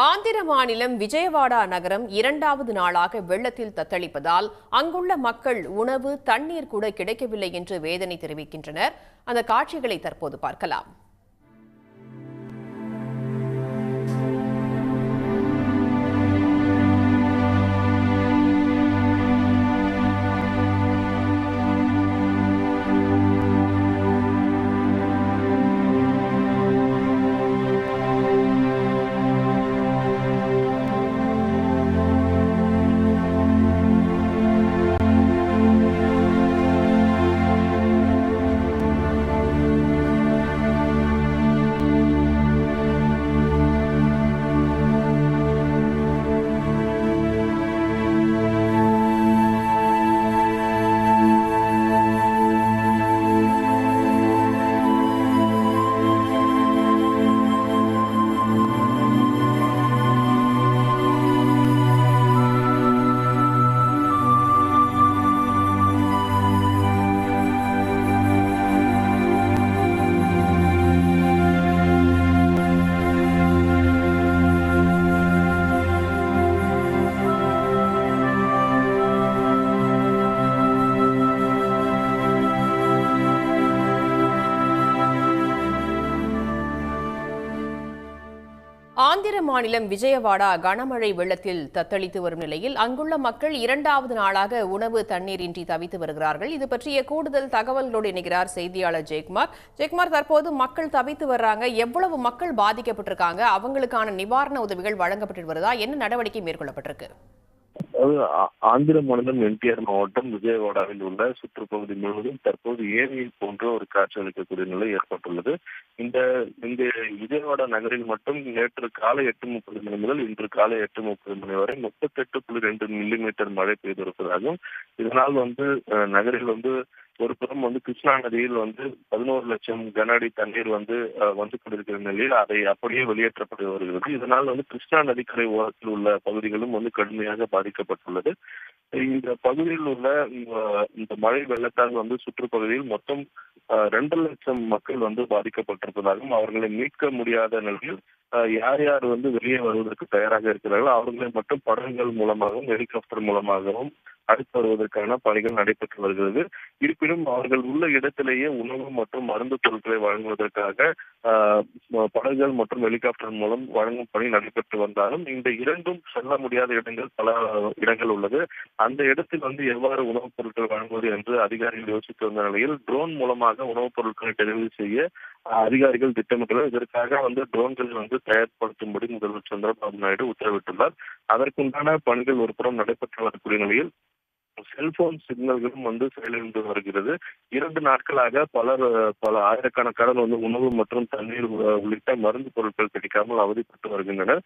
ஆந்திர மாநிலம் விஜயவாடா நகரம் இரண்டாவது நாளாக வெள்ளத்தில் தத்தளிப்பதால் அங்குள்ள மக்கள் உணவு, தண்ணீர் கூட கிடைக்கவில்லை என்று வேதனை தெரிவிக்கின்றனர். அந்த காட்சிகளை தற்போது பார்க்கலாம். ஆந்திர மாநிலம் விஜயவாடா கனமழை வெள்ளத்தில் தத்தளித்து வரும் நிலையில் அங்குள்ள மக்கள் இரண்டாவது நாளாக உணவு, தண்ணீரின்றி தவித்து வருகிறார்கள். இது பற்றிய கூடுதல் தகவல்களோடு இணைகிறார் செய்தியாளர் ஜெயக்குமார். ஜெயக்குமார், தற்போது மக்கள் தவித்து வர்றாங்க. எவ்வளவு மக்கள் பாதிக்கப்பட்டிருக்காங்க? அவங்களுக்கான நிவாரண உதவிகள் வழங்கப்பட்டு வருதா? என்ன நடவடிக்கை மேற்கொள்ளப்பட்டிருக்கு? ஆந்திர மாநிலம் என்டிஆர் மாவட்டம் விஜயவாடாவில் உள்ள சுற்றுப்பகுதி முழுவதும் தற்போது ஏரியை போன்ற ஒரு காட்சி அளிக்கக்கூடிய நிலை ஏற்பட்டுள்ளது. இந்த இந்த விஜயவாடா நகரில் மட்டும் நேற்று காலை 8:30 மணி முதல் இன்று காலை 8:30 மணி வரை 38.2 மில்லிமீட்டர் மழை பெய்திருப்பதாகவும், இதனால் நகரில் ஒரு புறம் கிருஷ்ணா நதியில் 11 லட்சம் கன அடி தண்ணீர் வந்து கொண்டிருக்கிற நிலையில் அதை அப்படியே வெளியேற்றப்பட்டு வருகிறது. இதனால் கிருஷ்ணா நதிக்கரை ஓரத்தில் உள்ள பகுதிகளும் கடுமையாக பாதிக்கப்பட்டுள்ளது. இந்த பகுதியில் உள்ள இந்த மழை வெள்ளத்தால் சுற்றுப்பகுதியில் மொத்தம் 2 லட்சம் மக்கள் பாதிக்கப்பட்டிருப்பதாகவும், அவர்களை மீட்க முடியாத நிலையில் யார் யார் வெளியே வருவதற்கு தயாராக இருக்கிறார்களோ அவர்களை மட்டும் படகுகள் மூலமாகவும் ஹெலிகாப்டர் மூலமாகவும் அழைத்து வருவதற்கான பணிகள் நடைபெற்று வருகிறது. இருப்பினும் அவர்கள் உள்ள இடத்திலேயே உணவு மற்றும் மருந்து பொருட்களை வழங்குவதற்காக படகுகள் மற்றும் ஹெலிகாப்டர் மூலம் வழங்கும் பணி நடைபெற்று வந்தாலும் இந்த இரண்டும் செல்ல முடியாத இடங்கள் பல இடங்கள் உள்ளது. அந்த இடத்தில் எவ்வாறு உணவுப் பொருட்கள் வழங்குவது என்று அதிகாரிகள் யோசித்து வந்த நிலையில் ட்ரோன் மூலமாக உணவுப் பொருட்களை டெலிவரி செய்ய அதிகாரிகள் திட்டமிட்டுள்ளனர். இதற்காக ட்ரோன்கள் தயார்படுத்தும்படி முதல்வர் சந்திரபாபு நாயுடு உத்தரவிட்டுள்ளார். அதற்குண்டான பணிகள் ஒரு புறம் நடைபெற்று வரக்கூடிய நிலையில் செல்போன் சிக்னல்களும் செயலிழந்து வருகிறது. 2 நாட்களாக பல ஆயிரக்கணக்கான உணவு மற்றும் தண்ணீர் உள்ளிட்ட மருந்து பொருட்கள் கிடைக்காமல் அவதிப்பட்டு வருகின்றனர்.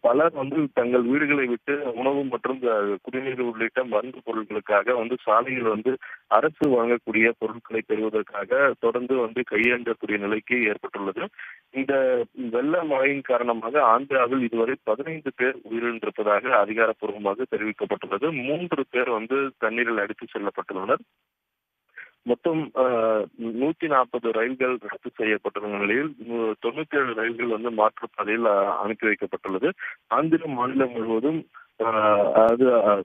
பலர் தங்கள் வீடுகளை விட்டு உணவு மற்றும் குடிநீர் உள்ளிட்ட மருந்து பொருட்களுக்காக சாலையில் அரசு வழங்கக்கூடிய பொருட்களை பெறுவதற்காக தொடர்ந்து கையேந்தக்கூடிய நிலைக்கு ஏற்பட்டுள்ளது. இந்த வெள்ள மழையின் காரணமாக ஆந்திராவில் இதுவரை 15 பேர் உயிரிழந்திருப்பதாக அதிகாரப்பூர்வமாக தெரிவிக்கப்பட்டுள்ளது. 3 பேர் தண்ணீரில் அடித்து செல்லப்பட்டுள்ளனர். மொத்தம் 140 ரயில்கள் ரத்து செய்யப்பட்டுள்ள நிலையில் 97 ரயில்கள் மாற்றுப்பாதையில் அனுப்பி வைக்கப்பட்டுள்ளது. ஆந்திர மாநிலம் முழுவதும்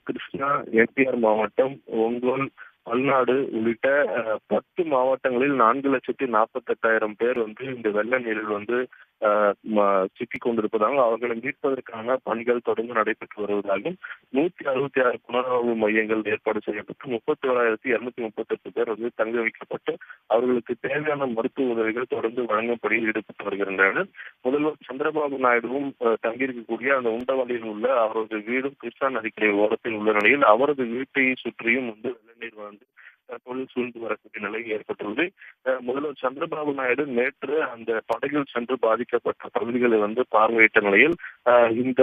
கிருஷ்ணா, என்டிஆர் மாவட்டம், ஒங்கோல், பல்நாடு உள்ளிட்ட 10 மாவட்டங்களில் 4,48,000 பேர் இந்த வெள்ள நீரில் சிக்கிக் கொண்டிருப்பதாகவும், அவர்களை மீட்பதற்கான பணிகள் தொடர்ந்து நடைபெற்று வருவதாகவும், 166 புனர்வாழ்வு மையங்கள் ஏற்பாடு செய்யப்பட்டு 31,238 பேர் தங்க வைக்கப்பட்டு அவர்களுக்கு தேவையான மருத்துவ உதவிகள் தொடர்ந்து வழங்கும் பணியில் ஈடுபட்டு வருகின்றனர். முதல்வர் சந்திரபாபு நாயுடுவும் தங்கியிருக்கக்கூடிய அந்த உண்டவளியில் உள்ள அவரது வீடும் கிருஷ்ணா நதிக்கரை ஓரத்தில் உள்ள நிலையில் அவரது வீட்டை சுற்றியும் வெள்ளநீர் தற்போது சூழ்ந்து வரக்கூடிய நிலை ஏற்பட்டுள்ளது. முதல்வர் சந்திரபாபு நாயுடு நேற்று அந்த படகில் சென்று பாதிக்கப்பட்ட பகுதிகளை பார்வையிட்ட நிலையில் இந்த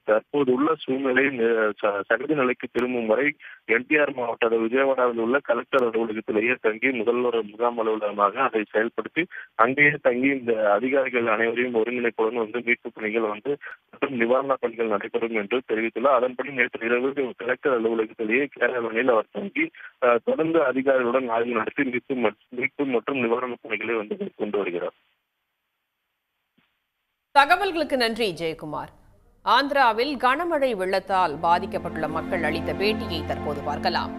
தற்போது உள்ள சூழ்நிலை சகதி நிலைக்கு திரும்பும் வரை என்டிஆர் மாவட்ட விஜயவாடாவில் உள்ள கலெக்டர் அலுவலகத்திலேயே தங்கி முதல்வர் முகாம் அலுவலகமாக அதை செயல்படுத்தி அங்கேயே தங்கி இந்த அதிகாரிகள் அனைவரையும் ஒருங்கிணைப்புடன் மீட்பு பணிகள் மற்றும் நிவாரண பணிகள் நடைபெறும் என்று தெரிவித்துள்ளார். அதன்படி நேற்று இரவு கலெக்டர் அலுவலகத்திலேயே கேரளவில் அவர் தங்கி தொடர்ந்து அதிகாரிகளுடன் ஆய்வு நடத்தி மீட்பு மற்றும் நிவாரண பணிகளை மேற்கொண்டு வருகிறார். தகவல்களுக்கு நன்றி ஜெயக்குமார். ஆந்திராவில் கனமழை வெள்ளத்தால் பாதிக்கப்பட்டுள்ள மக்கள் அளித்த பேட்டியை தற்போது பார்க்கலாம்.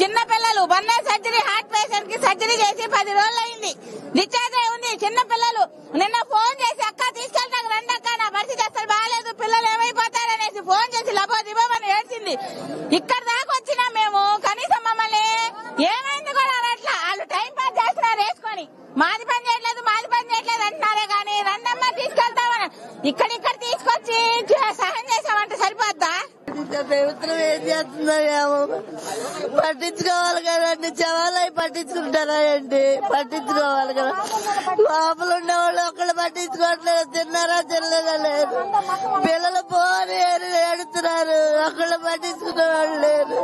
చిన్న పిల్లలు బన్న సర్జరీ హార్ట్ పేషెంట్ కి సర్జరీ చేసి 10 రోజులు అయింది. డిశ్చార్జ్ అయి ఉంది. చిన్న పిల్లలు నిన్న ఫోన్ చేసి అక్క తీసుకెళ్తాను రండి అక్క, నా పరిస్థితి అసలు బాగాలేదు, పిల్లలు ఏమైపోతారనేసి ఫోన్ చేసి లబో దిబోమని ఏడ్చింది. ఇక్కడ దాకా వచ్చినా మేము కనీసం మమ్మల్ని ఏమైంది కూడా అనట్లా. వాళ్ళు టైం పాస్ చేస్తున్నారు వేసుకొని, మాది పని చేయట్లేదు అంటున్నారే కానీ రండమ్మ తీసుకెళ్తామని ఇక్కడ తీసుకొచ్చి సహాయం చేసామంటే సరిపోద్దా? ప్రభుత్వం ఏం చేస్తుందో ఏమో పట్టించుకోవాలి కదండి. శవాలు పట్టించుకుంటారా ఏంటి? పట్టించుకోవాలి కదా. లోపల ఉండే వాళ్ళు ఒక్కళ్ళు పట్టించుకోవట్లేదు. తిన్నారా తినలేదా లేదు. పిల్లలు పోని ఏడుతున్నారు, ఒక్కళ్ళు పట్టించుకునే వాళ్ళు లేరు.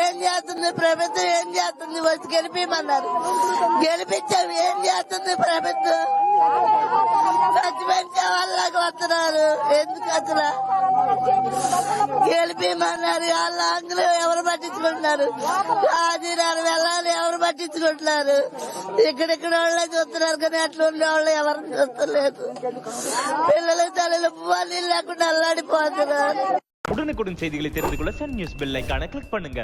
ఏం చేస్తుంది ప్రభుత్వం? ఏం చేస్తుంది? వచ్చి గెలిపిమన్నారు, గెలిపించాం. ఏం చేస్తుంది ప్రభుత్వం? మంచి వాళ్ళకి వస్తున్నారు. ఎందుకు అసలు గెలిపిమన్నారు? వాళ్ళ ఆంగ్లం ఎవరు పట్టించుకుంటున్నారు? హాజీరాలు వెళ్ళాలి, ఎవరు పట్టించుకుంటున్నారు? ఇక్కడిక్కడ వాళ్ళే చూస్తున్నారు కానీ అట్లా ఉండే వాళ్ళు ఎవరు చూస్తలేదు. పిల్లలు తల్లి వాళ్ళు లేకుండా అల్లాడిపోతున్నారు. உடனுக்குடன் செய்திகளை தெரிந்து கொள்ள சன் நியூஸ் பெல் ஐகானை கிளிக் பண்ணுங்க.